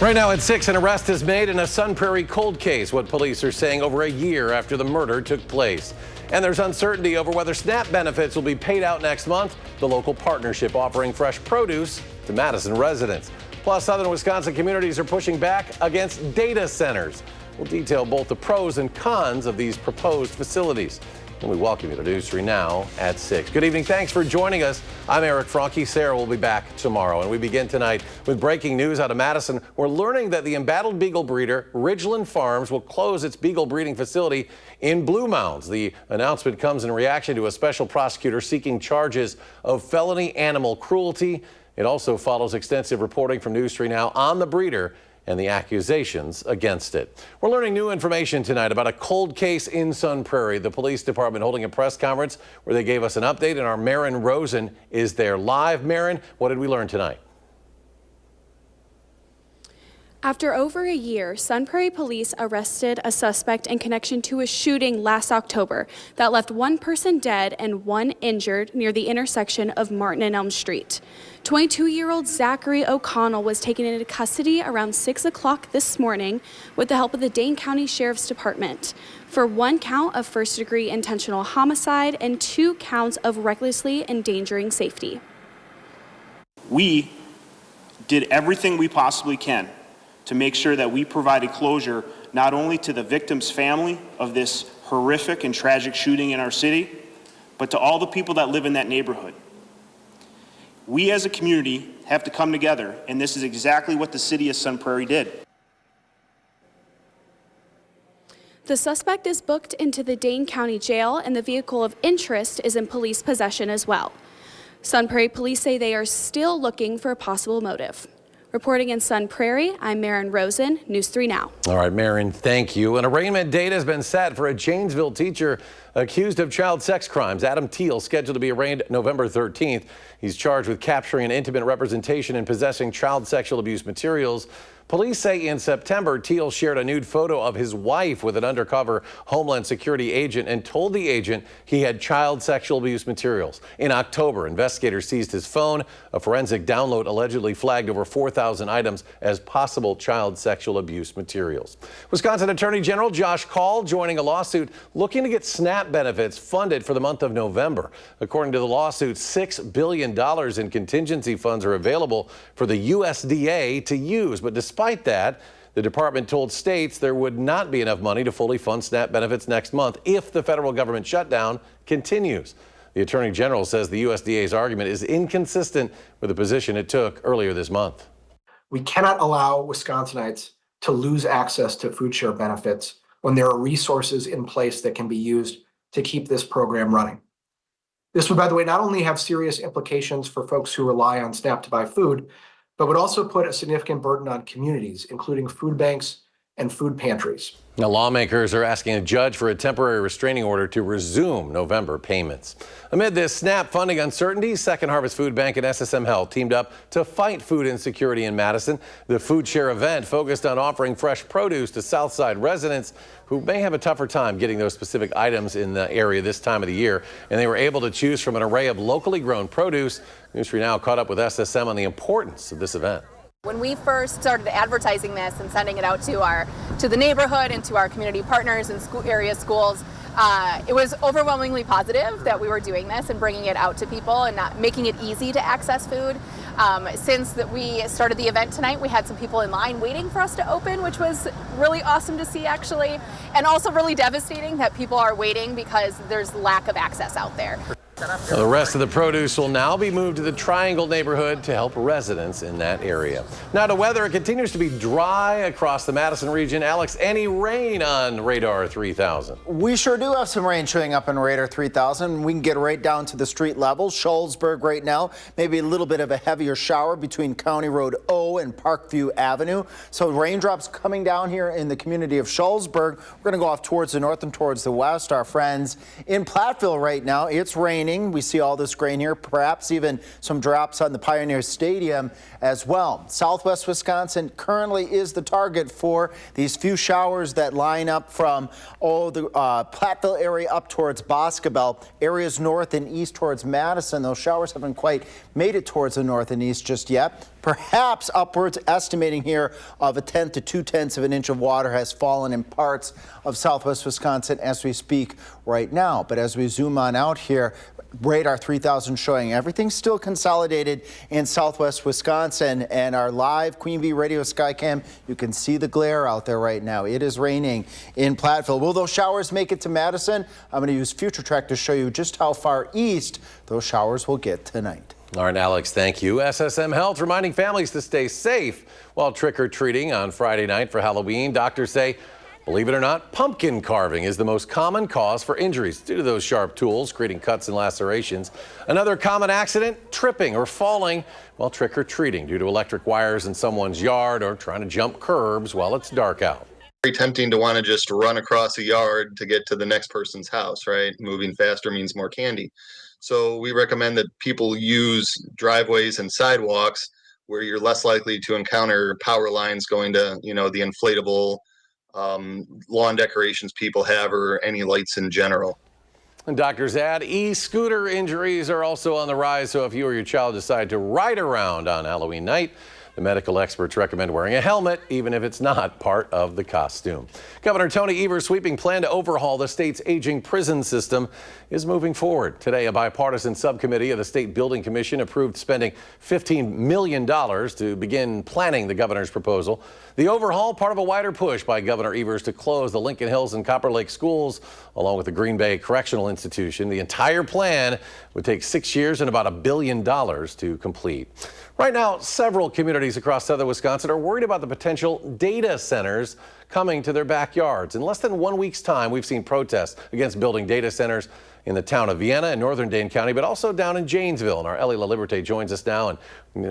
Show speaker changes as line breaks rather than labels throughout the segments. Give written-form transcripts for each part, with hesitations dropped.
Right now at 6, an arrest is made in a Sun Prairie cold case, what police are saying over a year after the murder took place. And there's uncertainty over whether SNAP benefits will be paid out next month, the local partnership offering fresh produce to Madison residents. Plus, southern Wisconsin communities are pushing back against data centers. We'll detail both the pros and cons of these proposed facilities. And we welcome you to News 3 Now at 6. Good evening. Thanks for joining us. I'm Eric Franke. Sarah will be back tomorrow. And we begin tonight with breaking news out of Madison. We're learning that the embattled beagle breeder Ridgeland Farms will close its beagle breeding facility in Blue Mounds. The announcement comes in reaction to a special prosecutor seeking charges of felony animal cruelty. It also follows extensive reporting from News 3 Now on the breeder and the accusations against it. We're learning new information tonight about a cold case in Sun Prairie. The police department holding a press conference where they gave us an update, and our Marin Rosen is there live. Marin, what did we learn tonight?
After over a year, Sun Prairie police arrested a suspect in connection to a shooting last October that left one person dead and one injured near the intersection of Martin and Elm Street. 22-year-old Zachary O'Connell was taken into custody around 6 o'clock this morning with the help of the Dane County Sheriff's Department for one count of first-degree intentional homicide and 2 counts of recklessly endangering safety.
We did everything we possibly can to make sure that we provided closure not only to the victim's family of this horrific and tragic shooting in our city, but to all the people that live in that neighborhood. We as a community have to come together, and this is exactly what the city of Sun Prairie did.
The suspect is booked into the Dane County Jail, and the vehicle of interest is in police possession as well. Sun Prairie police say they are still looking for a possible motive. Reporting in Sun Prairie, I'm Marin Rosen, News 3 Now.
All right, Marin, thank you. An arraignment date has been set for a Janesville teacher accused of child sex crimes. Adam Teal, scheduled to be arraigned November 13th. He's charged with capturing an intimate representation and possessing child sexual abuse materials. Police say in September, Teal shared a nude photo of his wife with an undercover Homeland Security agent and told the agent he had child sexual abuse materials. In October, investigators seized his phone. A forensic download allegedly flagged over 4,000 items as possible child sexual abuse materials. Wisconsin Attorney General Josh Kaul joining a lawsuit looking to get SNAP benefits funded for the month of November. According to the lawsuit, $6 billion in contingency funds are available for the USDA to use. But despite that, the department told states there would not be enough money to fully fund SNAP benefits next month if the federal government shutdown continues. The Attorney General says the USDA's argument is inconsistent with the position it took earlier this month.
We cannot allow Wisconsinites to lose access to food share benefits when there are resources in place that can be used to keep this program running. This would, by the way, not only have serious implications for folks who rely on SNAP to buy food, but would also put a significant burden on communities, including food banks and food pantries.
Now, lawmakers are asking a judge for a temporary restraining order to resume November payments. Amid this SNAP funding uncertainty, Second Harvest Food Bank and SSM Health teamed up to fight food insecurity in Madison. The Food Share event focused on offering fresh produce to Southside residents who may have a tougher time getting those specific items in the area this time of the year. And they were able to choose from an array of locally grown produce. News 3 Now caught up with SSM on the importance of this event.
When we first started advertising this and sending it out to the neighborhood and to our community partners and area schools, it was overwhelmingly positive that we were doing this and bringing it out to people and not making it easy to access food. Since we started the event tonight, we had some people in line waiting for us to open, which was really awesome to see, actually, and also really devastating that people are waiting because there's lack of access out there.
Now, the rest of the produce will now be moved to the Triangle neighborhood to help residents in that area. Now to weather, it continues to be dry across the Madison region. Alex, any rain on Radar 3000?
We sure do have some rain showing up on Radar 3000. We can get right down to the street level. Shullsburg right now, maybe a little bit of a heavier shower between County Road O and Parkview Avenue. So raindrops coming down here in the community of Shullsburg. We're going to go off towards the north and towards the west. Our friends in Platteville right now, it's raining. We see all this grain here, perhaps even some drops on the Pioneer Stadium as well. Southwest Wisconsin currently is the target for these few showers that line up from the Platteville area up towards Boscobel, areas north and east towards Madison. Those showers haven't quite made it towards the north and east just yet. perhaps upwards, estimating here of 1/10 to 2/10 of an inch of water has fallen in parts of southwest Wisconsin as we speak right now. But as we zoom on out here, radar 3000 showing everything's still consolidated in southwest Wisconsin, and our live Queen Bee Radio Skycam, you can see the glare out there right now. It is raining in Platteville. Will those showers make it to Madison? I'm going to use FutureTrack to show you just how far east those showers will get tonight.
All right, Alex, thank you. SSM Health reminding families to stay safe while trick-or-treating on Friday night for Halloween. Doctors say, believe it or not, pumpkin carving is the most common cause for injuries due to those sharp tools, creating cuts and lacerations. Another common accident, tripping or falling while trick-or-treating due to electric wires in someone's yard or trying to jump curbs while it's dark out.
Very tempting to want to just run across a yard to get to the next person's house, right? Moving faster means more candy. So we recommend that people use driveways and sidewalks where you're less likely to encounter power lines going to, the inflatable lawn decorations people have, or any lights in general.
And doctors add e-scooter injuries are also on the rise. So if you or your child decide to ride around on Halloween night, the medical experts recommend wearing a helmet, even if it's not part of the costume. Governor Tony Evers' sweeping plan to overhaul the state's aging prison system is moving forward. Today, a bipartisan subcommittee of the State Building Commission approved spending $15 million to begin planning the governor's proposal. The overhaul, part of a wider push by Governor Evers to close the Lincoln Hills and Copper Lake schools, along with the Green Bay Correctional Institution. The entire plan would take 6 years and about $1 billion to complete. Right now, several communities across southern Wisconsin are worried about the potential data centers coming to their backyards. In less than 1 week's time, we've seen protests against building data centers in the town of Vienna and northern Dane County, but also down in Janesville. And our Ellie LaLiberte joins us now. And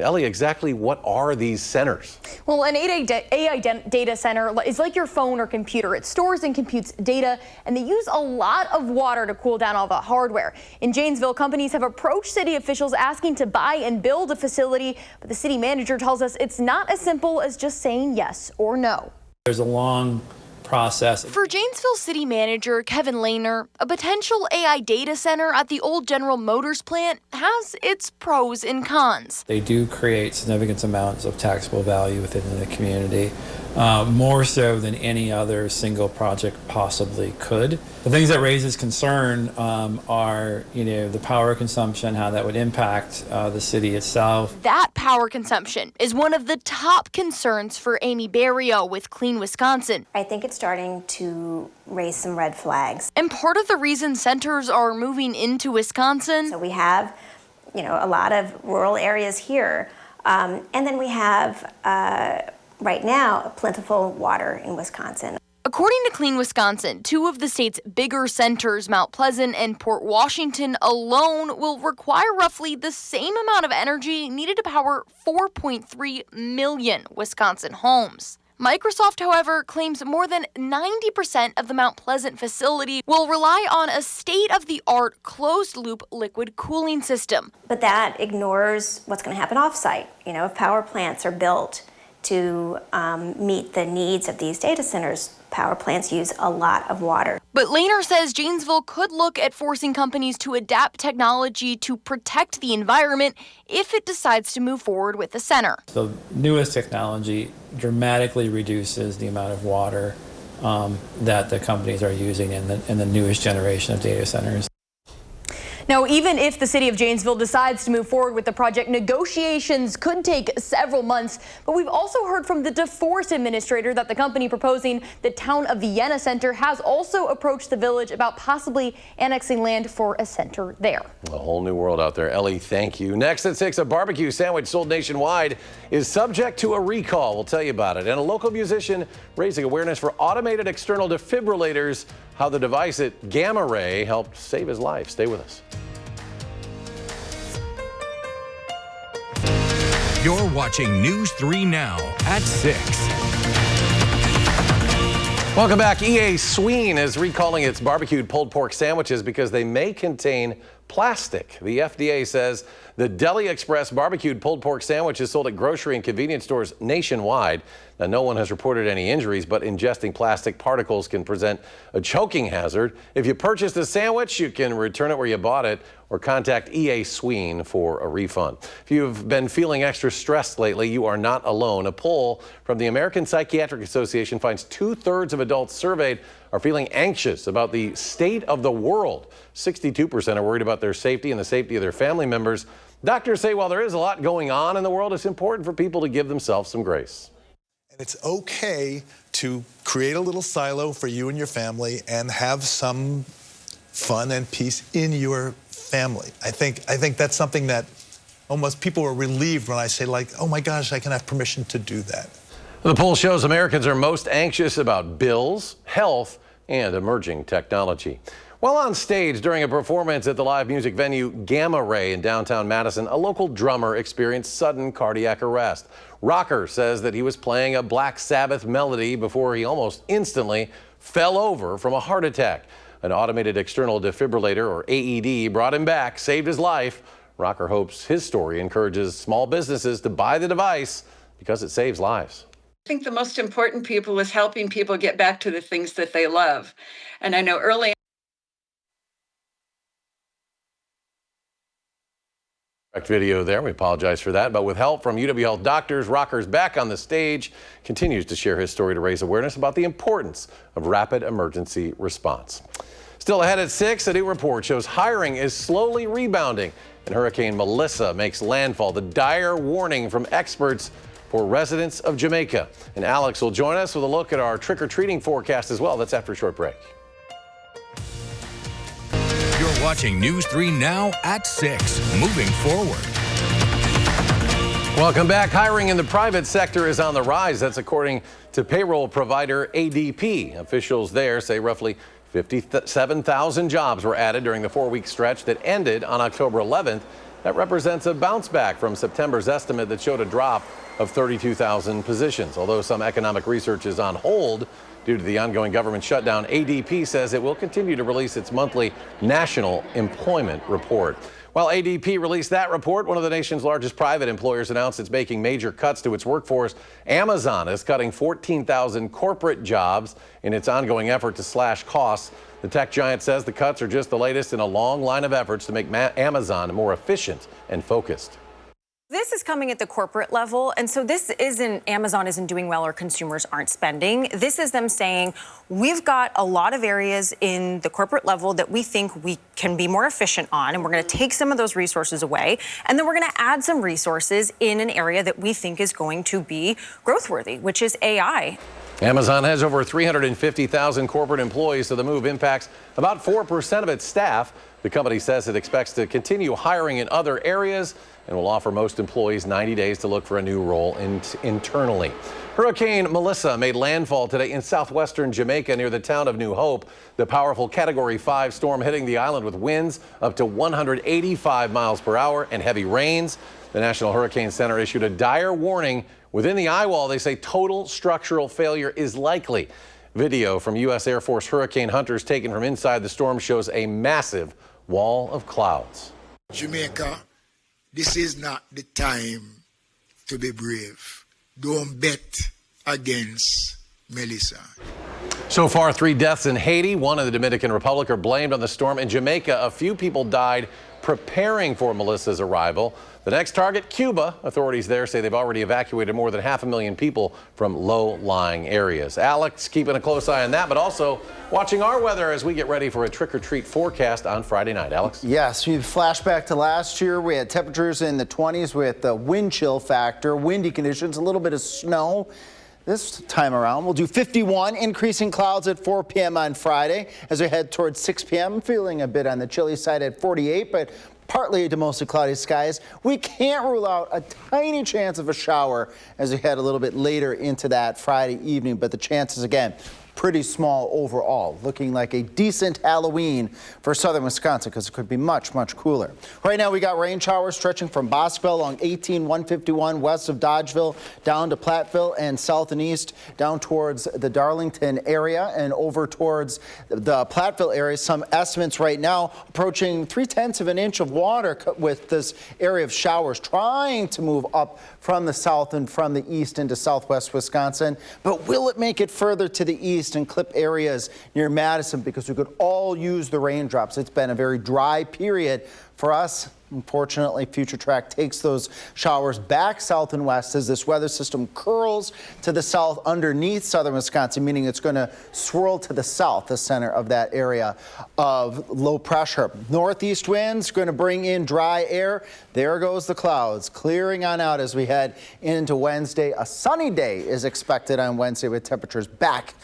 Ellie, exactly what are these centers?
Well, an AI data center is like your phone or computer. It stores and computes data, and they use a lot of water to cool down all the hardware. In Janesville, companies have approached city officials asking to buy and build a facility, but the city manager tells us it's not as simple as just saying yes or no.
There's a long process.
For Janesville City Manager Kevin Lehner, a potential AI data center at the old General Motors plant has its pros and cons.
They do create significant amounts of taxable value within the community, more so than any other single project possibly could. The things that raises concern are, the power consumption, how that would impact the city itself.
That power consumption is one of the top concerns for Amy Barrio with Clean Wisconsin.
I think it's starting to raise some red flags.
And part of the reason centers are moving into Wisconsin.
So we have, a lot of rural areas here, and then we have, right now, plentiful water in Wisconsin.
According to Clean Wisconsin, two of the state's bigger centers, Mount Pleasant and Port Washington alone, will require roughly the same amount of energy needed to power 4.3 million Wisconsin homes. Microsoft, however, claims more than 90% of the Mount Pleasant facility will rely on a state-of-the-art closed-loop liquid cooling system.
But that ignores what's going to happen off-site. If power plants are built to meet the needs of these data centers, power plants use a lot of water.
But Lehner says Janesville could look at forcing companies to adapt technology to protect the environment if it decides to move forward with the center.
The newest technology dramatically reduces the amount of water that the companies are using in the newest generation of data centers.
Now, even if the city of Janesville decides to move forward with the project, negotiations could take several months. But we've also heard from the DeForest administrator that the company proposing the town of Vienna Center has also approached the village about possibly annexing land for a center there.
A whole new world out there. Ellie, thank you. Next at 6, a barbecue sandwich sold nationwide is subject to a recall. We'll tell you about it. And a local musician raising awareness for automated external defibrillators, how the device at Gamma Ray helped save his life. Stay with us.
You're watching News 3 Now at 6.
Welcome back. EA Sween is recalling its barbecued pulled pork sandwiches because they may contain plastic. The FDA says the Deli Express barbecued pulled pork sandwich is sold at grocery and convenience stores nationwide. Now, no one has reported any injuries, but ingesting plastic particles can present a choking hazard. If you purchased a sandwich, you can return it where you bought it or contact EA Sween for a refund. If you've been feeling extra stressed lately, you are not alone. A poll from the American Psychiatric Association finds 2/3 of adults surveyed are feeling anxious about the state of the world. 62% are worried about their safety and the safety of their family members. Doctors say while there is a lot going on in the world, it's important for people to give themselves some grace.
And it's okay to create a little silo for you and your family and have some fun and peace in your family. I think that's something that almost people are relieved when I say, like, oh my gosh, I can have permission to do that.
The poll shows Americans are most anxious about bills, health, and emerging technology. While on stage during a performance at the live music venue Gamma Ray in downtown Madison, a local drummer experienced sudden cardiac arrest. Rocker says that he was playing a Black Sabbath melody before he almost instantly fell over from a heart attack. An automated external defibrillator, or AED, brought him back, saved his life. Rocker hopes his story encourages small businesses to buy the device because it saves lives.
I think the most important people is helping people get back to the things that they love. And I know early
Video there. We apologize for that. But with help from UW Health doctors, Rocker's back on the stage, continues to share his story to raise awareness about the importance of rapid emergency response. Still ahead at 6, a new report shows hiring is slowly rebounding and Hurricane Melissa makes landfall. The dire warning from experts for residents of Jamaica. And Alex will join us with a look at our trick-or-treating forecast as well. That's after a short break.
You're watching News 3 Now at 6. Moving forward.
Welcome back. Hiring in the private sector is on the rise. That's according to payroll provider ADP. Officials there say roughly 57,000 jobs were added during the 4-week stretch that ended on October 11th. That represents a bounce back from September's estimate that showed a drop of 32,000 positions. Although some economic research is on hold due to the ongoing government shutdown, ADP says it will continue to release its monthly national employment report. While ADP released that report, one of the nation's largest private employers announced it's making major cuts to its workforce. Amazon is cutting 14,000 corporate jobs in its ongoing effort to slash costs. The tech giant says the cuts are just the latest in a long line of efforts to make Amazon more efficient and focused.
This is coming at the corporate level, and so this isn't Amazon isn't doing well or consumers aren't spending. This is them saying we've got a lot of areas in the corporate level that we think we can be more efficient on, and we're going to take some of those resources away, and then we're going to add some resources in an area that we think is going to be growth-worthy, which is AI.
Amazon has over 350,000 corporate employees, so the move impacts about 4% of its staff. The company says it expects to continue hiring in other areas and will offer most employees 90 days to look for a new role internally. Hurricane Melissa made landfall today in southwestern Jamaica near the town of New Hope. The powerful Category 5 storm hitting the island with winds up to 185 miles per hour and heavy rains. The National Hurricane Center issued a dire warning. Within the eye wall, they say total structural failure is likely. Video from U.S. Air Force hurricane hunters taken from inside the storm shows a massive wall of clouds.
Jamaica, this is not the time to be brave. Don't bet against Melissa.
So far, 3 deaths in Haiti, 1 in the Dominican Republic are blamed on the storm. In Jamaica, a few people died preparing for Melissa's arrival. The next target, Cuba. Authorities there say they've already evacuated more than 500,000 people from low-lying areas. Alex keeping a close eye on that, but also watching our weather as we get ready for a trick-or-treat forecast on Friday night. Alex?
Yes, we flash back to last year. We had temperatures in the 20s with the wind chill factor, windy conditions, a little bit of snow. This time around, we'll do 51, increasing clouds at 4 p.m. on Friday. As we head towards 6 p.m., feeling a bit on the chilly side at 48, but partly to mostly cloudy skies. We can't rule out a tiny chance of a shower as we head a little bit later into that Friday evening, but the chances, again, pretty small overall, looking like a decent Halloween for southern Wisconsin because it could be much, much cooler. Right now we got rain showers stretching from Bosqueville along 18-151 west of Dodgeville down to Platteville and south and east down towards the Darlington area and over towards the Platteville area. Some estimates right now approaching 3/10 of an inch of water with this area of showers trying to move up from the south and from the east into southwest Wisconsin. But will it make it further to the east and clip areas near Madison, because we could all use the raindrops? It's been a very dry period for us. Unfortunately, Future Track takes those showers back south and west as this weather system curls to the south underneath southern Wisconsin, meaning it's going to swirl to the south, the center of that area of low pressure. Northeast winds going to bring in dry air. There goes the clouds clearing on out as we head into Wednesday. A sunny day is expected on Wednesday with temperatures back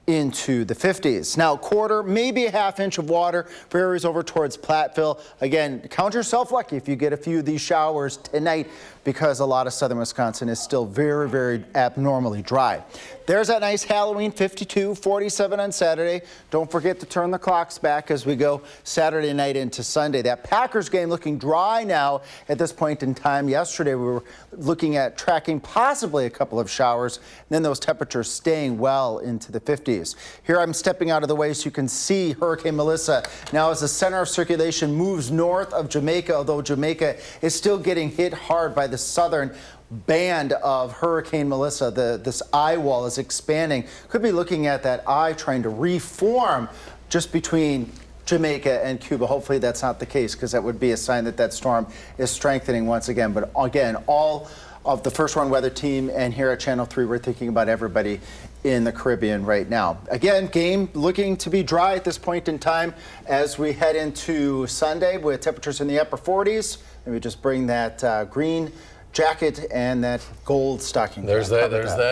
into the 50s. Now, quarter, maybe a half inch of water for areas over towards Platteville. Again, count yourself lucky if you get a few of these showers tonight, because a lot of southern Wisconsin is still very, very abnormally dry. There's that nice Halloween 52, 47 on Saturday. Don't forget to turn the clocks back as we go Saturday night into Sunday. That Packers game looking dry now at this point in time. Yesterday we were looking at tracking possibly a couple of showers, and then those temperatures staying well into the 50s. Here I'm stepping out of the way so you can see Hurricane Melissa now as the center of circulation moves north of Jamaica, although Jamaica is still getting hit hard by the southern band of Hurricane Melissa. This eye wall is expanding. Could be looking at that eye trying to reform just between Jamaica and Cuba. Hopefully that's not the case, because that would be a sign that that storm is strengthening once again. But again, all of the First One Weather team and here at Channel 3, we're thinking about everybody in the Caribbean right now. Again, game looking to be dry at this point in time as we head into Sunday with temperatures in the upper 40s. And we just bring that green jacket and that gold stocking.
There's that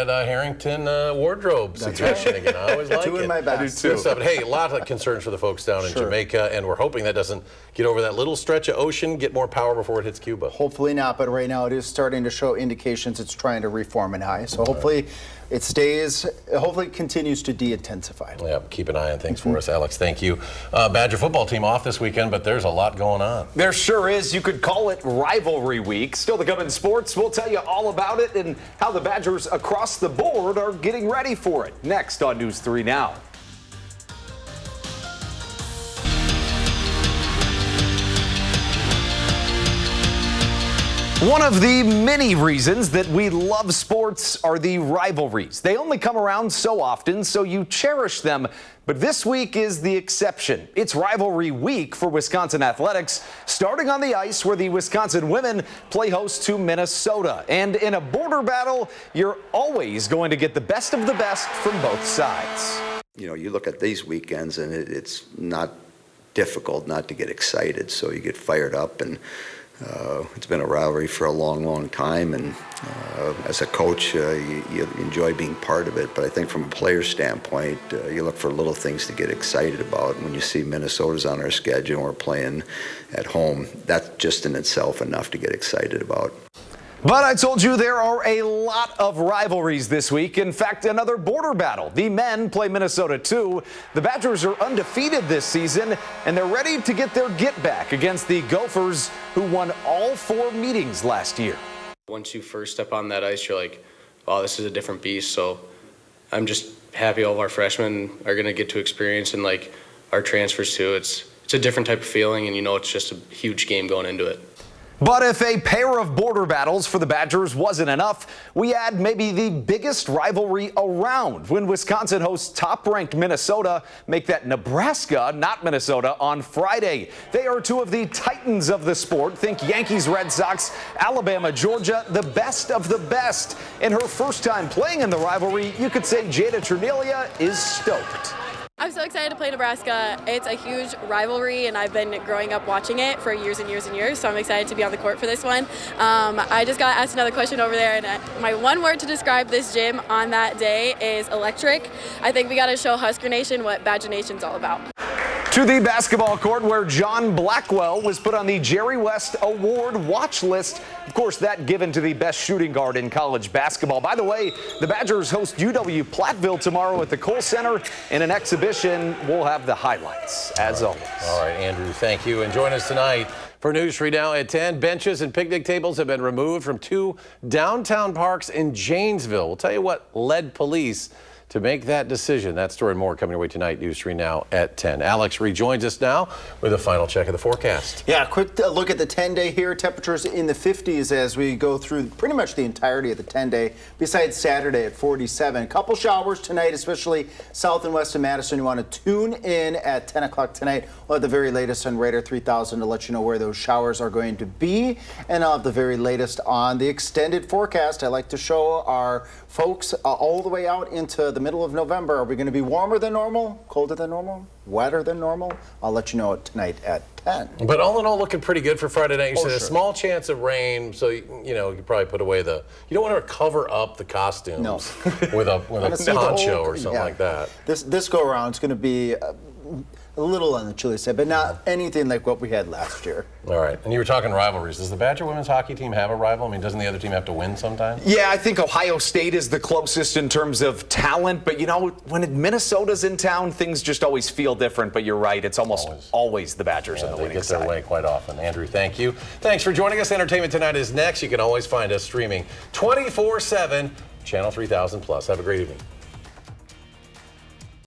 Harrington wardrobe situation again. I always like it.
Doing my best.
I do too. Good stuff. But hey, a lot of concerns for the folks down in Jamaica, and we're hoping that doesn't get over that little stretch of ocean, get more power before it hits Cuba.
Hopefully not, but right now it is starting to show indications it's trying to reform an eye. So hopefully it stays, hopefully it continues to de-intensify.
Yeah, keep an eye on things for us, Alex. Thank you. Badger football team off this weekend, but there's a lot going on.
There sure is. You could call it rivalry week. Still to come in sports, we'll tell you all about it and how the Badgers across the board are getting ready for it. Next on News 3 Now. One of the many reasons that we love sports are the rivalries. They only come around so often, so you cherish them. But this week is the exception. It's rivalry week for Wisconsin athletics, starting on the ice where the Wisconsin women play host to Minnesota. And in a border battle, you're always going to get the best of the best from both sides.
You know, you look at these weekends and it's not difficult not to get excited, so you get fired up, and it's been a rivalry for a long, long time, and as a coach, you enjoy being part of it. But I think from a player's standpoint, you look for little things to get excited about. When you see Minnesota's on our schedule and we're playing at home, that's just in itself enough to get excited about.
But I told you there are a lot of rivalries this week. In fact, another border battle. The men play Minnesota too. The Badgers are undefeated this season, and they're ready to get their get back against the Gophers, who won all 4 meetings last year.
Once you first step on that ice, you're like, wow, this is a different beast. So I'm just happy all of our freshmen are going to get to experience, and like our transfers too. It's a different type of feeling, and you know it's just a huge game going into it.
But if a pair of border battles for the Badgers wasn't enough, we add maybe the biggest rivalry around when Wisconsin hosts top-ranked Minnesota, make that Nebraska, not Minnesota, on Friday. They are 2 of the titans of the sport. Think Yankees, Red Sox, Alabama, Georgia, the best of the best. In her first time playing in the rivalry, you could say Jada Ternelia is stoked.
I'm so excited to play Nebraska. It's a huge rivalry, and I've been growing up watching it for years and years and years, so I'm excited to be on the court for this one. I just got asked another question over there, and my one word to describe this gym on that day is electric. I think we got to show Husker Nation what Badger Nation's all about.
To the basketball court where John Blackwell was put on the Jerry West Award watch list. Of course, that given to the best shooting guard in college basketball. By the way, the Badgers host UW-Platteville tomorrow at the Kohl Center in an exhibition. We'll have the highlights, as always.
All right, Andrew, thank you. And join us tonight for News 3 Now at 10. Benches and picnic tables have been removed from 2 downtown parks in Janesville. We'll tell you what led police to make that decision. That story and more coming your way tonight, News 3 Now at 10. Alex rejoins us now with a final check of the forecast.
Yeah, quick look at the 10-day here. Temperatures in the 50s as we go through pretty much the entirety of the 10-day, besides Saturday at 47. A couple showers tonight, especially south and west of Madison. You want to tune in at 10 o'clock tonight. We'll have the very latest on Radar 3000 to let you know where those showers are going to be. And I'll have the very latest on the extended forecast. I like to show our folks all the way out into the middle of November. Are we going to be warmer than normal, colder than normal, wetter than normal? I'll let you know it tonight at 10.
But all in all, looking pretty good for Friday night. You said
sure.
a small chance of rain, so you probably put away you don't want to cover up the costumes with a poncho or something like that.
This go around it's going to be a little on the chilly side, but not anything like what we had last year.
All right. And you were talking rivalries. Does the Badger women's hockey team have a rival? I mean, doesn't the other team have to win sometime?
Yeah, I think Ohio State is the closest in terms of talent. But, when Minnesota's in town, things just always feel different. But you're right. It's almost always the Badgers in the winning side.
They get their way quite often. Andrew, thank you. Thanks for joining us. Entertainment Tonight is next. You can always find us streaming 24/7, Channel 3000+. Have a great evening.